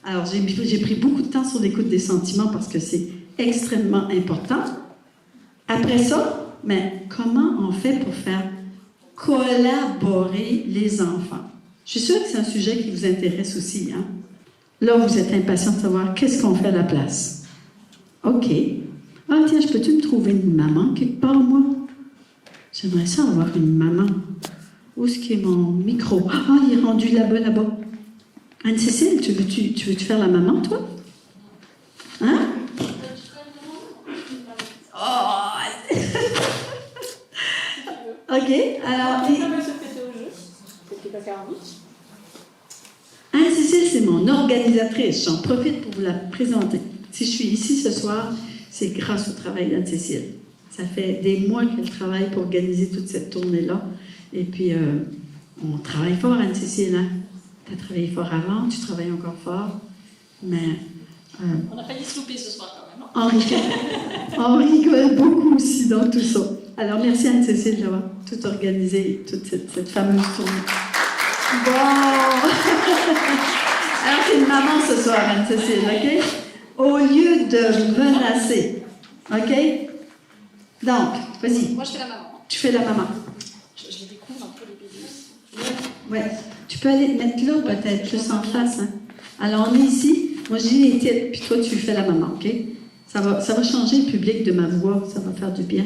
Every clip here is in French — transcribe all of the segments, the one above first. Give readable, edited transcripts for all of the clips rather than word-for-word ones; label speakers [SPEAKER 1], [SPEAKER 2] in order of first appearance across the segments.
[SPEAKER 1] Alors, j'ai pris beaucoup de temps sur l'écoute des sentiments parce que c'est extrêmement important. Après ça, mais comment on fait pour faire collaborer les enfants? Je suis sûre que c'est un sujet qui vous intéresse aussi, hein? Là, vous êtes impatient de savoir qu'est-ce qu'on fait à la place. OK. Ah, tiens, peux-tu me trouver une maman quelque part, moi? J'aimerais ça avoir une maman. Où est-ce qu'est mon micro? Ah, il est rendu là-bas. Anne-Cécile, tu veux faire la maman, toi? Hein? Oh! OK, alors... Anne-Cécile, c'est mon organisatrice. J'en profite pour vous la présenter. Si je suis ici ce soir, c'est grâce au travail d'Anne-Cécile. Ça fait des mois qu'elle travaille pour organiser toute cette tournée-là. Et puis, on travaille fort, Anne-Cécile. Hein? Tu as travaillé fort avant, tu travailles encore fort. Mais...
[SPEAKER 2] on a failli se louper ce soir quand même.
[SPEAKER 1] On rigole beaucoup aussi dans tout ça. Alors, merci Anne-Cécile d'avoir tout organisé, toute cette fameuse tournée. Bon! Alors, c'est une maman ce soir, Anne-Cécile, OK? Au lieu de menacer, OK? Donc, vas-y.
[SPEAKER 2] Moi, je fais la maman.
[SPEAKER 1] Tu fais la maman.
[SPEAKER 2] Je les découvre un peu, les bébés.
[SPEAKER 1] Ouais. Tu peux aller te mettre là, peut-être, plus en face. Hein? Alors, on est ici. Moi, je dis les titres, puis toi, tu fais la maman, OK? Ça va changer le public de ma voix. Ça va faire du bien.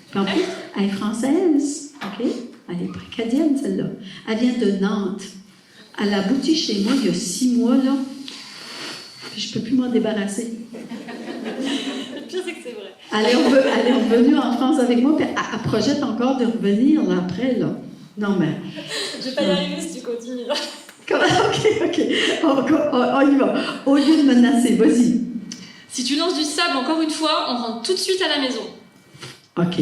[SPEAKER 1] Puis en plus, elle est française, OK? Elle est acadienne, celle-là. Elle vient de Nantes. Elle a abouti chez moi il y a 6 mois, là. Puis je ne peux plus m'en débarrasser.
[SPEAKER 2] Le pire, c'est que c'est vrai.
[SPEAKER 1] Elle est revenue en France avec moi, puis elle projette encore de revenir, là, après, là. Non, mais...
[SPEAKER 2] Je vais pas y arriver si tu continues, là.
[SPEAKER 1] OK. On y va. Au lieu de menacer, vas-y.
[SPEAKER 2] Si tu lances du sable encore une fois, on rentre tout de suite à la maison.
[SPEAKER 1] OK.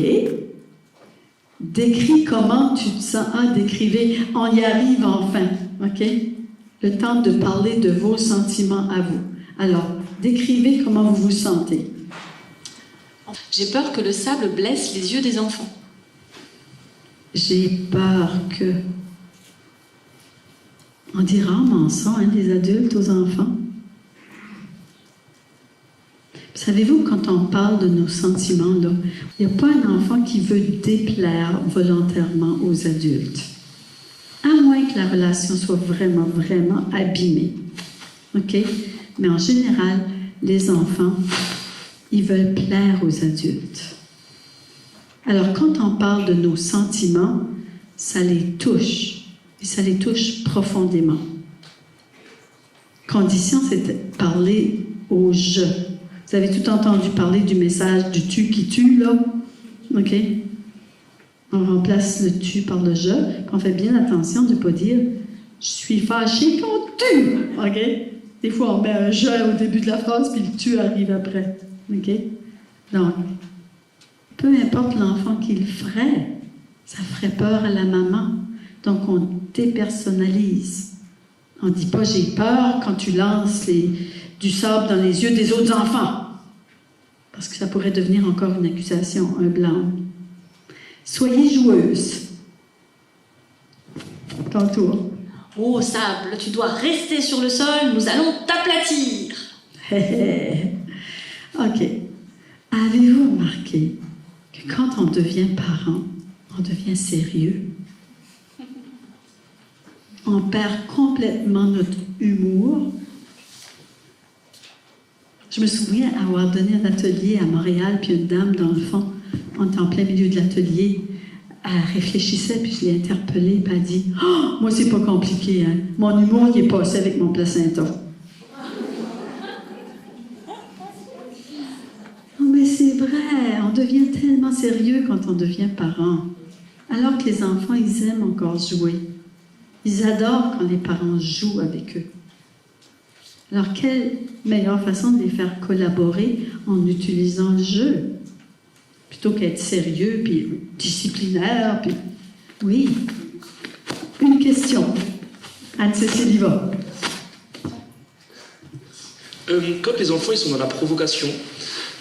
[SPEAKER 1] Décris comment tu te sens. Ah, décrivez. On y arrive enfin. OK? Le temps de parler de vos sentiments à vous. Alors, décrivez comment vous vous sentez.
[SPEAKER 2] J'ai peur que le sable blesse les yeux des enfants.
[SPEAKER 1] J'ai peur que... On dit rarement ça, hein, des adultes aux enfants. Savez-vous, quand on parle de nos sentiments, là, il n'y a pas un enfant qui veut déplaire volontairement aux adultes. À moins que la relation soit vraiment, vraiment abîmée. OK? Mais en général, les enfants, ils veulent plaire aux adultes. Alors, quand on parle de nos sentiments, ça les touche. Et ça les touche profondément. Condition, c'est de parler au « je ». Vous avez tout entendu parler du message du « tu » qui tue, là? OK? On remplace le « tu » par le « je ». On fait bien attention de ne pas dire « je suis fâché contre tu ». OK? Des fois, on met un « je » au début de la phrase, puis le « tu » arrive après. OK? Donc, peu importe l'enfant qui le ferait, ça ferait peur à la maman. Donc, on dépersonnalise. On ne dit pas « j'ai peur » quand tu lances du sable dans les yeux des autres enfants. Parce que ça pourrait devenir encore une accusation, un blâme. Soyez joueuse. Ton tour.
[SPEAKER 2] Oh, sable, tu dois rester sur le sol, nous allons t'aplatir.
[SPEAKER 1] OK. Avez-vous remarqué que quand on devient parent, on devient sérieux? On perd complètement notre humour. Je me souviens avoir donné un atelier à Montréal, puis une dame, dans le fond, on était en plein milieu de l'atelier, elle réfléchissait, puis je l'ai interpellée, puis elle dit « Oh, moi, c'est pas compliqué, hein. Mon humour, il est passé avec mon placenta. » Non, mais c'est vrai, on devient tellement sérieux quand on devient parent. Alors que les enfants, ils aiment encore jouer. Ils adorent quand les parents jouent avec eux. Alors, quelle meilleure façon de les faire collaborer en utilisant le jeu, plutôt qu'être sérieux, puis disciplinaire, puis... Oui. Une question. Anne-Cécile y va.
[SPEAKER 3] Quand les enfants ils sont dans la provocation,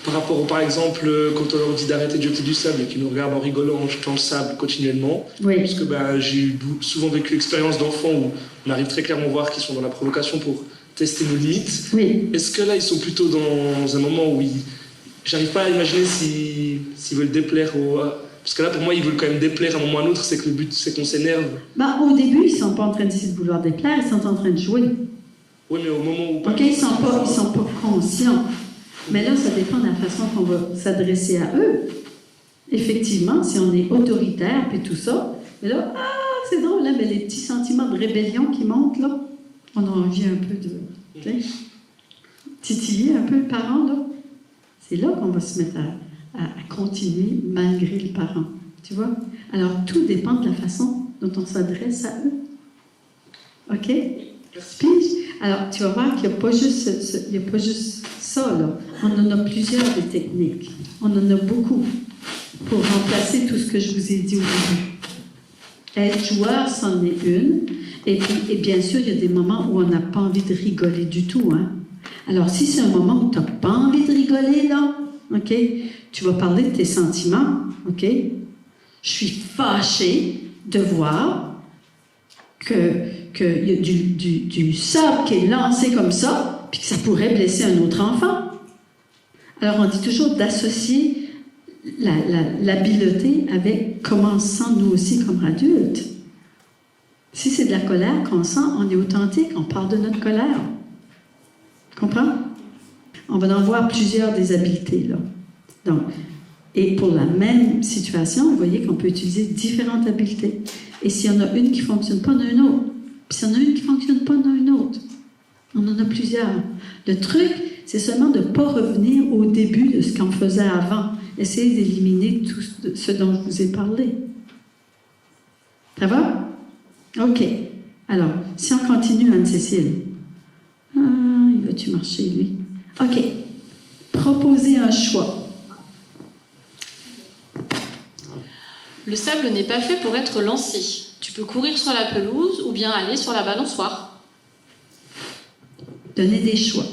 [SPEAKER 3] par rapport, par exemple, quand on leur dit d'arrêter de jeter du sable et qu'ils nous regardent en rigolant, en jetant le sable continuellement,
[SPEAKER 1] Oui.
[SPEAKER 3] parce que j'ai souvent vécu l'expérience d'enfants où on arrive très clairement à voir qu'ils sont dans la provocation pour tester nos limites.
[SPEAKER 1] Oui.
[SPEAKER 3] Est-ce que là, ils sont plutôt dans un moment où j'arrive pas à imaginer s'ils veulent déplaire Parce que là, pour moi, ils veulent quand même déplaire à un moment ou à un autre, c'est que le but, c'est qu'on s'énerve.
[SPEAKER 1] Au début, ils sont pas en train d'essayer de vouloir déplaire, ils sont en train de jouer.
[SPEAKER 3] Oui, mais au moment où...
[SPEAKER 1] OK, ils sont pas conscients. Mais là, ça dépend de la façon qu'on va s'adresser à eux. Effectivement, si on est autoritaire puis tout ça, mais là, c'est drôle, là, mais les petits sentiments de rébellion qui montent, là, on a envie un peu de titiller un peu le parent, là. C'est là qu'on va se mettre à continuer malgré le parent. Tu vois? Alors, tout dépend de la façon dont on s'adresse à eux. OK? Puis, alors, tu vas voir qu'il n'y a pas juste ça, là. On en a plusieurs des techniques. On en a beaucoup pour remplacer tout ce que je vous ai dit au début. Être joueur, c'en est une. Et bien sûr, il y a des moments où on n'a pas envie de rigoler du tout. Hein? Alors, si c'est un moment où tu n'as pas envie de rigoler, là, OK, tu vas parler de tes sentiments. OK? Je suis fâchée de voir qu'il y a du sable qui est lancé comme ça, puis que ça pourrait blesser un autre enfant. Alors, on dit toujours d'associer l'habileté avec comment on se sent nous aussi comme adultes. Si c'est de la colère qu'on sent, on est authentique, on parle de notre colère. Comprends? On va en voir plusieurs des habiletés, là. Donc, et pour la même situation, vous voyez qu'on peut utiliser différentes habiletés. Et s'il y en a une qui ne fonctionne pas, on en a une autre. Puis s'il y en a une qui ne fonctionne pas, on en a une autre. On en a plusieurs. Le truc, c'est seulement de ne pas revenir au début de ce qu'on faisait avant. Essayez d'éliminer tout ce dont je vous ai parlé. Ça va? OK. Alors, si on continue, Anne-Cécile. Il va-tu marcher, lui? OK. Proposer un choix.
[SPEAKER 2] Le sable n'est pas fait pour être lancé. Tu peux courir sur la pelouse ou bien aller sur la balançoire.
[SPEAKER 1] Donner des choix.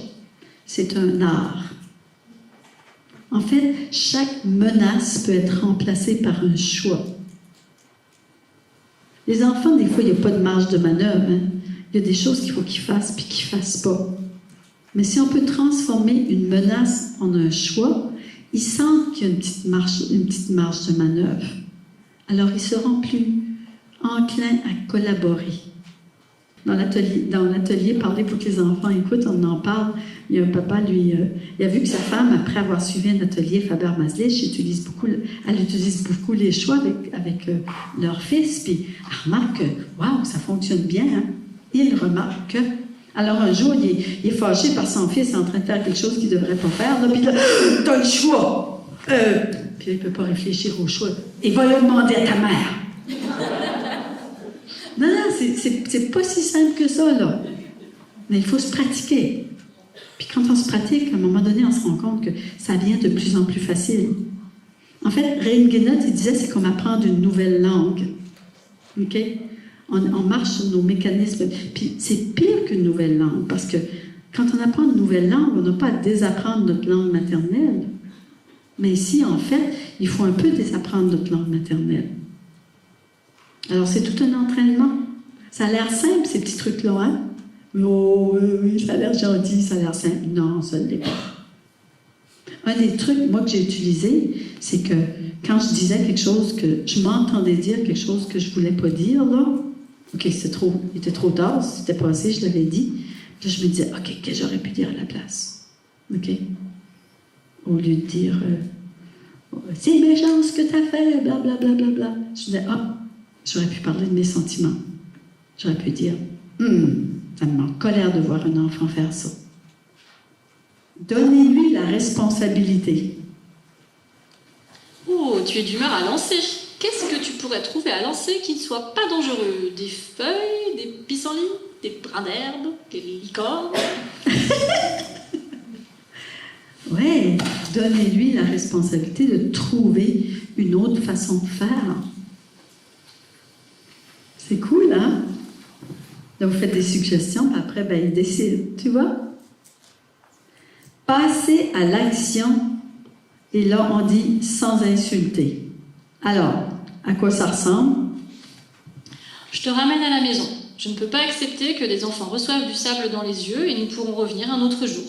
[SPEAKER 1] C'est un art. En fait, chaque menace peut être remplacée par un choix. Les enfants, des fois, il n'y a pas de marge de manœuvre. Hein? Il y a des choses qu'il faut qu'ils fassent puis qu'ils ne fassent pas. Mais si on peut transformer une menace en un choix, ils sentent qu'il y a une petite marge de manœuvre. Alors, ils seront plus enclins à collaborer. Dans l'atelier, parler pour que les enfants écoutent, on en parle. Il y a un papa, lui, il a vu que sa femme, après avoir suivi un atelier Faber-Maslich, elle utilise beaucoup les choix avec leur fils, puis elle remarque que, waouh, ça fonctionne bien. Hein? Il remarque que... Alors, un jour, il est fâché par son fils en train de faire quelque chose qu'il ne devrait pas faire. Là, puis là, t'as le choix. Puis il ne peut pas réfléchir au choix. Et va le demander à ta mère. Non, c'est pas si simple que ça, là. Mais il faut se pratiquer. Puis quand on se pratique, à un moment donné, on se rend compte que ça devient de plus en plus facile. En fait, Rein Guénotte, il disait, c'est comme apprendre une nouvelle langue. OK? On marche sur nos mécanismes. Puis c'est pire qu'une nouvelle langue, parce que quand on apprend une nouvelle langue, on n'a pas à désapprendre notre langue maternelle. Mais ici, en fait, il faut un peu désapprendre notre langue maternelle. Alors, c'est tout un entraînement. Ça a l'air simple, ces petits trucs-là, hein? Oh, oui, ça a l'air gentil, ça a l'air simple. Non, ça ne l'est pas. Un des trucs, moi, que j'ai utilisé, c'est que quand je disais quelque chose que je m'entendais dire, quelque chose que je ne voulais pas dire, là, OK, il était trop tard, c'était passé, je l'avais dit. Puis là, je me disais, OK, qu'est-ce que j'aurais pu dire à la place? OK? Au lieu de dire, c'est méchant ce que tu as fait, blablabla. Bla, bla, bla. Je disais, j'aurais pu parler de mes sentiments. J'aurais pu dire, ça me manque colère de voir un enfant faire ça. Donnez-lui la responsabilité.
[SPEAKER 2] Oh, tu es d'humeur à lancer. Qu'est-ce que tu pourrais trouver à lancer qui ne soit pas dangereux? Des feuilles, des pissenlits, des brins d'herbe, des licornes?
[SPEAKER 1] Oui, donnez-lui la responsabilité de trouver une autre façon de faire. C'est cool, hein? Donc, vous faites des suggestions, puis après, il décide. Tu vois? Passer à l'action, et là, on dit sans insulter. Alors, à quoi ça ressemble?
[SPEAKER 2] Je te ramène à la maison. Je ne peux pas accepter que des enfants reçoivent du sable dans les yeux et nous pourrons revenir un autre jour.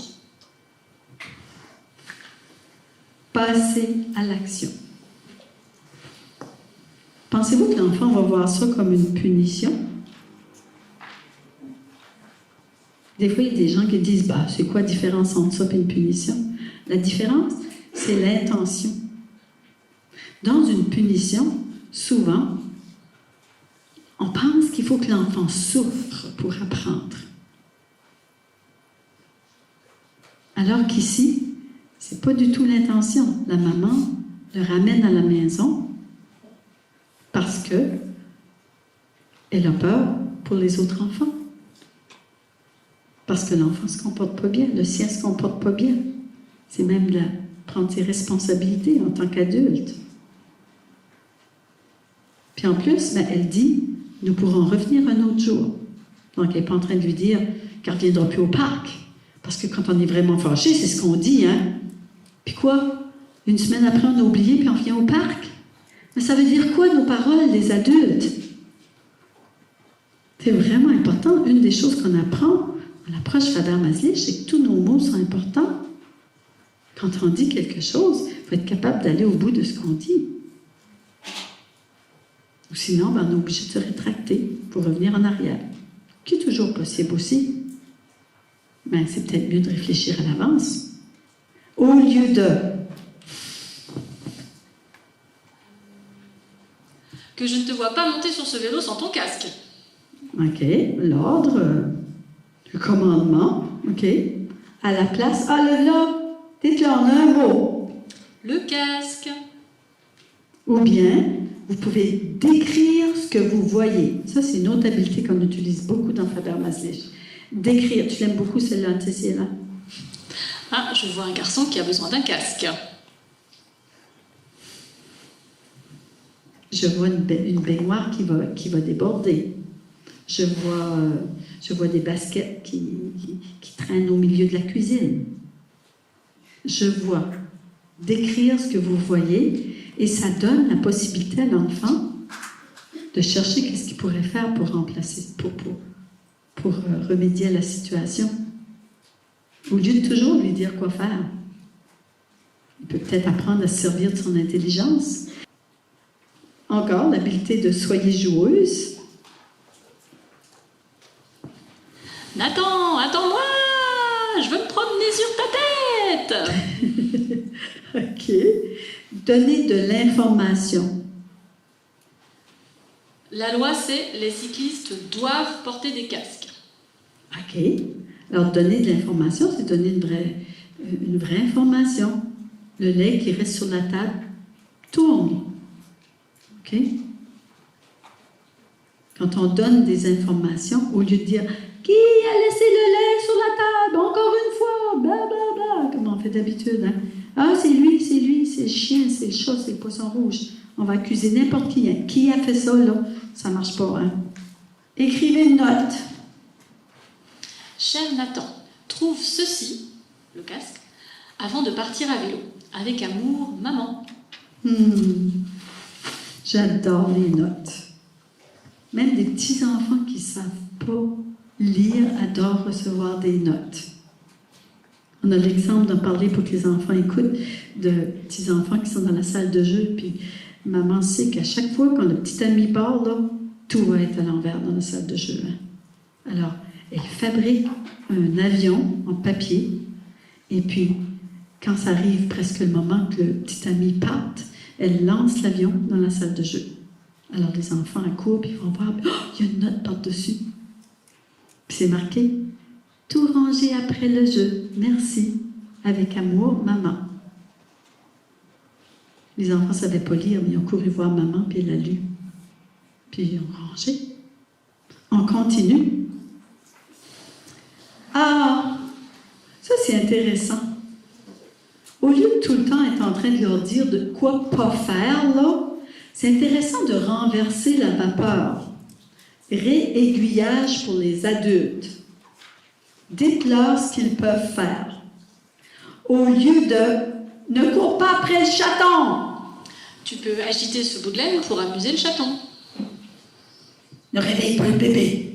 [SPEAKER 1] Passer à l'action. Pensez-vous que l'enfant va voir ça comme une punition? Des fois, il y a des gens qui disent, bah, c'est quoi la différence entre ça et une punition? La différence, c'est l'intention. Dans une punition, souvent, on pense qu'il faut que l'enfant souffre pour apprendre. Alors qu'ici, c'est pas du tout l'intention. La maman le ramène à la maison parce que elle a peur pour les autres enfants. Parce que l'enfant se comporte pas bien, le sien se comporte pas bien. C'est même de prendre ses responsabilités en tant qu'adulte. Puis en plus, ben, elle dit, nous pourrons revenir un autre jour. Donc, elle n'est pas en train de lui dire qu'elle ne reviendra plus au parc. Parce que quand on est vraiment fâché, c'est ce qu'on dit, hein? Puis quoi? Une semaine après, on a oublié, puis on revient au parc? Mais ça veut dire quoi, nos paroles, les adultes? C'est vraiment important. Une des choses qu'on apprend dans l'approche Fadar Mazlich, c'est que tous nos mots sont importants. Quand on dit quelque chose, il faut être capable d'aller au bout de ce qu'on dit. Ou sinon, ben, on est obligé de se rétracter pour revenir en arrière. Ce qui est toujours possible aussi. Mais c'est peut-être mieux de réfléchir à l'avance. Au lieu de...
[SPEAKER 2] Que je ne te vois pas monter sur ce vélo sans ton casque.
[SPEAKER 1] OK. L'ordre, le commandement. OK. À la place... Ah, là, dites-le en un mot.
[SPEAKER 2] Le casque.
[SPEAKER 1] Ou bien, vous pouvez décrire ce que vous voyez. Ça, c'est une autre habileté qu'on utilise beaucoup dans Fadar Mazlich. Décrire. Tu l'aimes beaucoup, celle-là, Cécile?
[SPEAKER 2] Ah, je vois un garçon qui a besoin d'un casque.
[SPEAKER 1] Je vois une baignoire qui va déborder. Je vois des baskets qui traînent au milieu de la cuisine. Je vois décrire ce que vous voyez et ça donne la possibilité à l'enfant de chercher qu'est-ce qu'il pourrait faire pour remplacer, pour remédier à la situation. Au lieu de toujours lui dire quoi faire. Il peut peut-être apprendre à se servir de son intelligence. Encore, l'habileté de soyez joueuse.
[SPEAKER 2] Nathan, attends-moi! Je veux me promener sur ta tête!
[SPEAKER 1] OK. Donner de l'information.
[SPEAKER 2] La loi, c'est les cyclistes doivent porter des casques.
[SPEAKER 1] OK. Alors, donner de l'information, c'est donner une vraie information. Le lait qui reste sur la table tourne. OK? Quand on donne des informations, au lieu de dire « Qui a laissé le lait sur la table? Encore une fois! Blablabla! » Comme on fait d'habitude. Hein? Ah, c'est lui, c'est le chien, c'est le chat, c'est le poisson rouge. On va accuser n'importe qui. Hein? Qui a fait ça, là? Ça ne marche pas. Hein? Écrivez une note.
[SPEAKER 2] Cher Nathan, trouve ceci, le casque, avant de partir à vélo. Avec amour, maman.
[SPEAKER 1] J'adore les notes. Même des petits-enfants qui ne savent pas lire adorent recevoir des notes. On a l'exemple d'en parler pour que les enfants écoutent de petits-enfants qui sont dans la salle de jeu, puis maman sait qu'à chaque fois quand le petit ami part, là, tout va être à l'envers dans la salle de jeu. Hein. Alors, elle fabrique un avion en papier, et puis, quand ça arrive presque le moment que le petit ami parte, elle lance l'avion dans la salle de jeu. Alors, les enfants accourent, puis ils vont voir, oh, il y a une note par-dessus. Puis c'est marqué, tout rangé après le jeu, merci, avec amour, maman. Les enfants ne savaient pas lire, mais ils ont couru voir maman, puis elle a lu. Puis ils ont rangé. On continue. Ah, ça c'est intéressant. Au lieu de tout le temps être en train de leur dire de quoi pas faire, là, c'est intéressant de renverser la vapeur. Réaiguillage pour les adultes. Dites-leur ce qu'ils peuvent faire. Au lieu de « ne cours pas après le chaton ».
[SPEAKER 2] Tu peux agiter ce bout de laine pour amuser le chaton.
[SPEAKER 1] Ne réveille pas le bébé.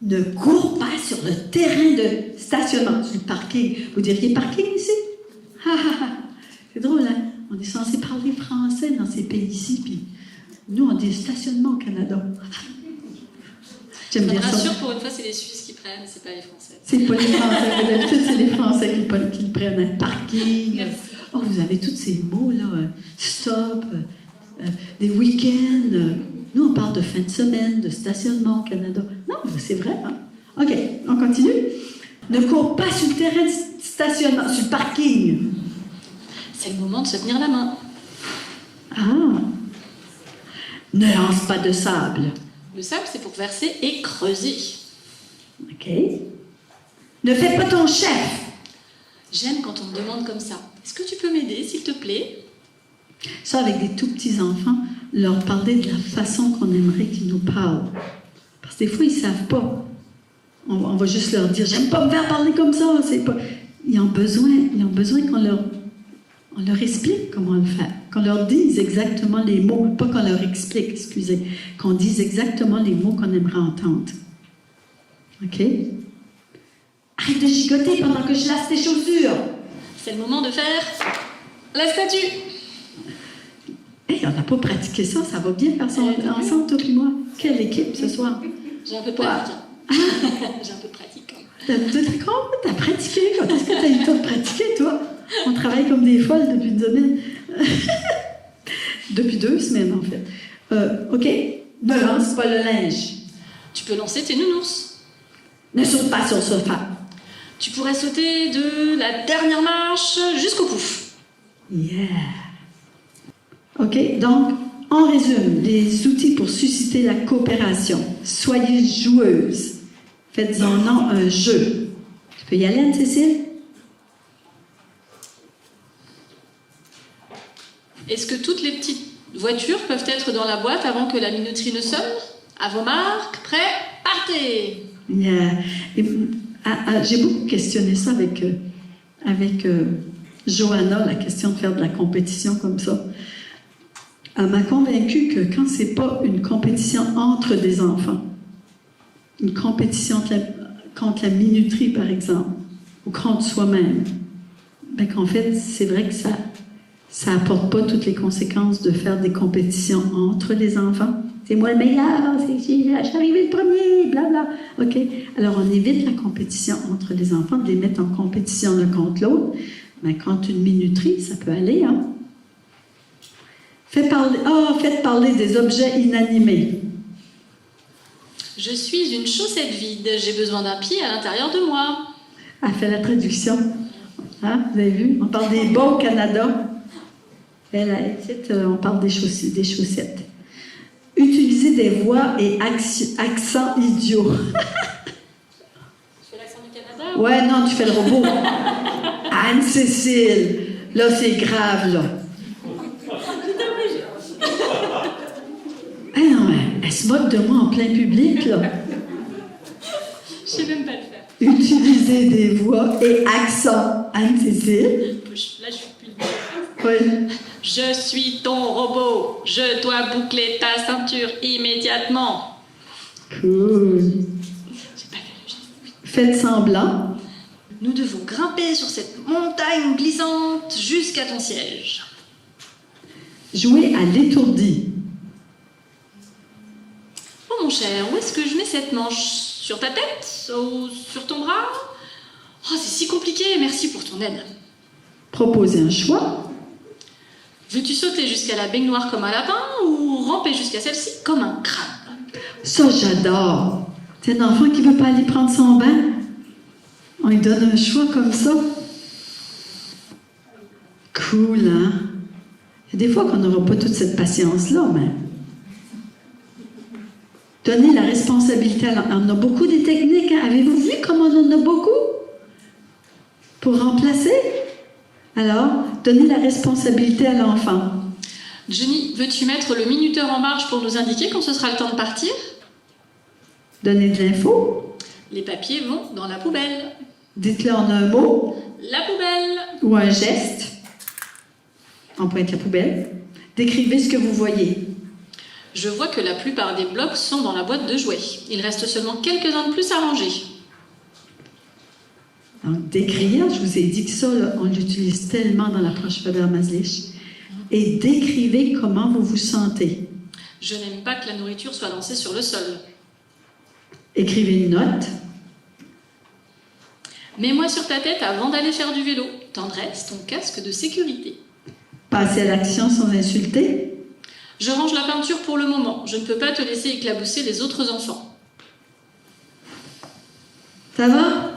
[SPEAKER 1] Ne cours pas sur le terrain de stationnement, sur le parking. Vous diriez parking ici? C'est drôle, hein? On est censé parler français dans ces pays-ci, puis nous, on dit stationnement au Canada. J'aime
[SPEAKER 2] Ça me
[SPEAKER 1] bien ça.
[SPEAKER 2] rassure, pour une fois, c'est les Suisses qui prennent, c'est pas les Français.
[SPEAKER 1] C'est pas les Français, mais d'habitude, c'est les Français qui le prennent. Un parking.
[SPEAKER 2] Merci.
[SPEAKER 1] Oh, vous avez tous ces mots-là. Stop, des week-ends. Nous, on parle de fin de semaine, de stationnement au Canada. Non, c'est vrai, hein? OK, on continue. Ne cours pas sur le terrain de stationnement, sur le parking.
[SPEAKER 2] C'est le moment de se tenir la main.
[SPEAKER 1] Ah. Ne lance pas de sable.
[SPEAKER 2] Le sable, c'est pour verser et creuser.
[SPEAKER 1] OK. Ne fais pas ton chef.
[SPEAKER 2] J'aime quand on me demande comme ça. Est-ce que tu peux m'aider, s'il te plaît?
[SPEAKER 1] Ça, avec des tout petits enfants, leur parler de la façon qu'on aimerait qu'ils nous parlent. Parce que des fois, ils ne savent pas. On va juste leur dire, j'aime pas me faire parler comme ça. C'est pas... Ils ont besoin on leur explique comment le faire. Qu'on leur dise exactement les mots, pas qu'on leur explique, excusez, qu'on dise exactement les mots qu'on aimerait entendre. OK? Arrête de gigoter pendant que je lasse tes chaussures.
[SPEAKER 2] C'est le moment de faire la statue.
[SPEAKER 1] Hey, on n'a pas pratiqué ça, ça va bien faire ça ensemble, toi et moi. Quelle équipe ce soir?
[SPEAKER 2] J'ai un peu pratiqué. J'ai un peu pratiqué.
[SPEAKER 1] T'as pratiqué? Quand est-ce que t'as eu le temps de pratiquer, toi? On travaille comme des folles depuis une semaine. Depuis 2 semaines, en fait. OK? Ne lance pas le linge.
[SPEAKER 2] Tu peux lancer tes nounours.
[SPEAKER 1] Ne saute pas sur le sofa.
[SPEAKER 2] Tu pourrais sauter de la dernière marche jusqu'au pouf.
[SPEAKER 1] Yeah! OK? Donc, on résume les outils pour susciter la coopération. Soyez joueuse. Faites-en un jeu. Tu peux y aller, Anne-Cécile?
[SPEAKER 2] Est-ce que toutes les petites voitures peuvent être dans la boîte avant que la minuterie ne sonne? À vos marques, prêts, partez!
[SPEAKER 1] Yeah. J'ai beaucoup questionné ça avec Johanna, la question de faire de la compétition comme ça. Elle m'a convaincue que quand c'est pas une compétition entre des enfants, une compétition contre la minuterie, par exemple, ou contre soi-même, ben qu'en fait, c'est vrai que ça apporte pas toutes les conséquences de faire des compétitions entre les enfants. C'est moi le meilleur, je suis arrivé le premier, blabla. OK? Alors, on évite la compétition entre les enfants, de les mettre en compétition l'un contre l'autre. Mais contre une minuterie, ça peut aller, hein? Faites parler des objets inanimés.
[SPEAKER 2] Je suis une chaussette vide. J'ai besoin d'un pied à l'intérieur de moi.
[SPEAKER 1] Elle fait la traduction. Hein? Vous avez vu? On parle des bas au Canada. On parle des chaussettes. Utilisez des voix et accents idiots.
[SPEAKER 2] Tu fais l'accent du Canada?
[SPEAKER 1] Ouais, non, tu fais le robot. Anne-Cécile, là, c'est grave, là. Ah non, elle se moque de moi en plein public, là.
[SPEAKER 2] Je sais même pas le faire.
[SPEAKER 1] Utilisez des voix et accents. Anne-Cécile.
[SPEAKER 2] Là, je suis plus le
[SPEAKER 1] Ouais.
[SPEAKER 2] Je suis ton robot. Je dois boucler ta ceinture immédiatement.
[SPEAKER 1] Cool.
[SPEAKER 2] J'ai pas fait le geste.
[SPEAKER 1] Faites semblant.
[SPEAKER 2] Nous devons grimper sur cette montagne glissante jusqu'à ton siège.
[SPEAKER 1] Jouez à l'étourdi.
[SPEAKER 2] Oh mon cher, où est-ce que je mets cette manche? Sur ta tête? Ou sur ton bras? Oh, c'est si compliqué, merci pour ton aide.
[SPEAKER 1] Proposez un choix.
[SPEAKER 2] Veux-tu sauter jusqu'à la baignoire comme un lapin ou ramper jusqu'à celle-ci comme un crabe?
[SPEAKER 1] Ça, j'adore. C'est un enfant qui ne veut pas aller prendre son bain. On lui donne un choix comme ça. Cool, hein? Il y a des fois qu'on n'aura pas toute cette patience-là, mais... Donner la responsabilité à l'enfant. On a beaucoup des techniques, hein? Avez-vous vu comment on en a beaucoup? Pour remplacer? Alors, donner la responsabilité à l'enfant.
[SPEAKER 2] Jenny, veux-tu mettre le minuteur en marche pour nous indiquer quand ce sera le temps de partir?
[SPEAKER 1] Donner de l'info.
[SPEAKER 2] Les papiers vont dans la poubelle.
[SPEAKER 1] Dites-le en un mot
[SPEAKER 2] La poubelle.
[SPEAKER 1] ou un geste. On pointe la poubelle. Décrivez ce que vous voyez.
[SPEAKER 2] Je Je vois que la plupart des blocs sont dans la boîte de jouets. Il reste seulement quelques-uns de plus à ranger.
[SPEAKER 1] Donc, décrire, je vous ai dit que ça, là, on l'utilise tellement dans l'approche Faber-Maslich. Et décrivez comment vous vous sentez.
[SPEAKER 2] Je n'aime pas que la nourriture soit lancée sur le sol.
[SPEAKER 1] Écrivez une note.
[SPEAKER 2] Mets-moi sur ta tête avant d'aller faire du vélo. Tendresse, ton casque de sécurité.
[SPEAKER 1] Passez à l'action sans insulter.
[SPEAKER 2] Je range la peinture pour le moment. Je ne peux pas te laisser éclabousser les autres enfants.
[SPEAKER 1] Ça va?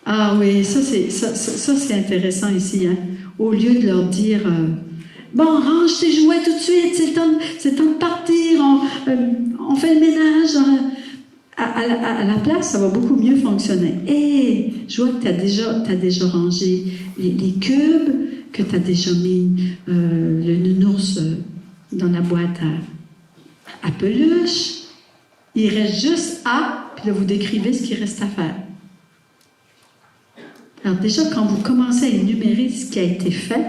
[SPEAKER 1] Ah oui, ça c'est intéressant ici. Hein? Au lieu de leur dire bon, range tes jouets tout de suite, c'est le temps de partir, on fait le ménage. À la place, ça va beaucoup mieux fonctionner. Et je vois que tu as déjà rangé les cubes, que tu as déjà mis le nounours dans la boîte à peluche. Il reste juste puis là, vous décrivez ce qu'il reste à faire. Alors déjà, quand vous commencez à énumérer ce qui a été fait,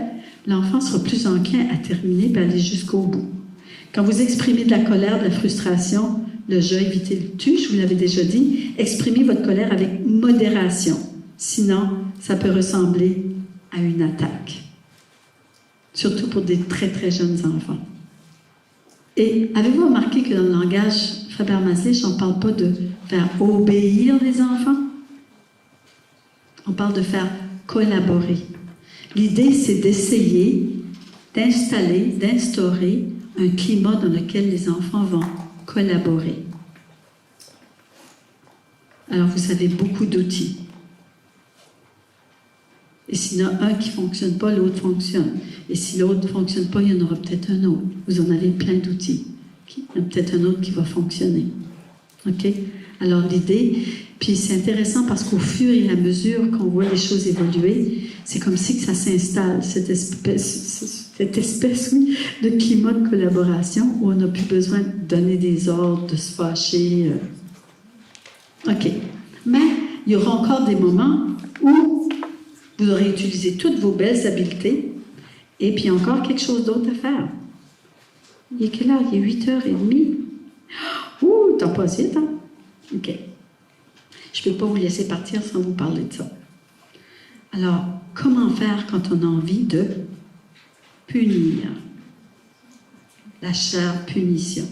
[SPEAKER 1] l'enfant sera plus enclin à terminer et aller jusqu'au bout. Quand vous exprimez de la colère, de la frustration, le je, évitez le tu, je vous l'avais déjà dit, exprimez votre colère avec modération. Sinon, ça peut ressembler à une attaque. Surtout pour des très, très jeunes enfants. Et avez-vous remarqué que dans le langage Faber-Maslich, on ne parle pas de faire obéir les enfants? On parle de faire collaborer. L'idée, c'est d'essayer d'instaurer un climat dans lequel les enfants vont collaborer. Alors, vous avez beaucoup d'outils. Et s'il y en a un qui ne fonctionne pas, l'autre fonctionne. Et si l'autre ne fonctionne pas, il y en aura peut-être un autre. Vous en avez plein d'outils. Il y en a peut-être un autre qui va fonctionner. OK? Alors, l'idée, puis c'est intéressant parce qu'au fur et à mesure qu'on voit les choses évoluer, c'est comme si que ça s'installe, cette espèce de climat de collaboration où on n'a plus besoin de donner des ordres, de se fâcher. OK. Mais il y aura encore des moments où vous aurez utilisé toutes vos belles habiletés et puis encore quelque chose d'autre à faire. Il est quelle heure? Il est 8h30. Ouh, t'as pas assez, hein? OK. Je ne peux pas vous laisser partir sans vous parler de ça. Alors, comment faire quand on a envie de punir? La chère punition.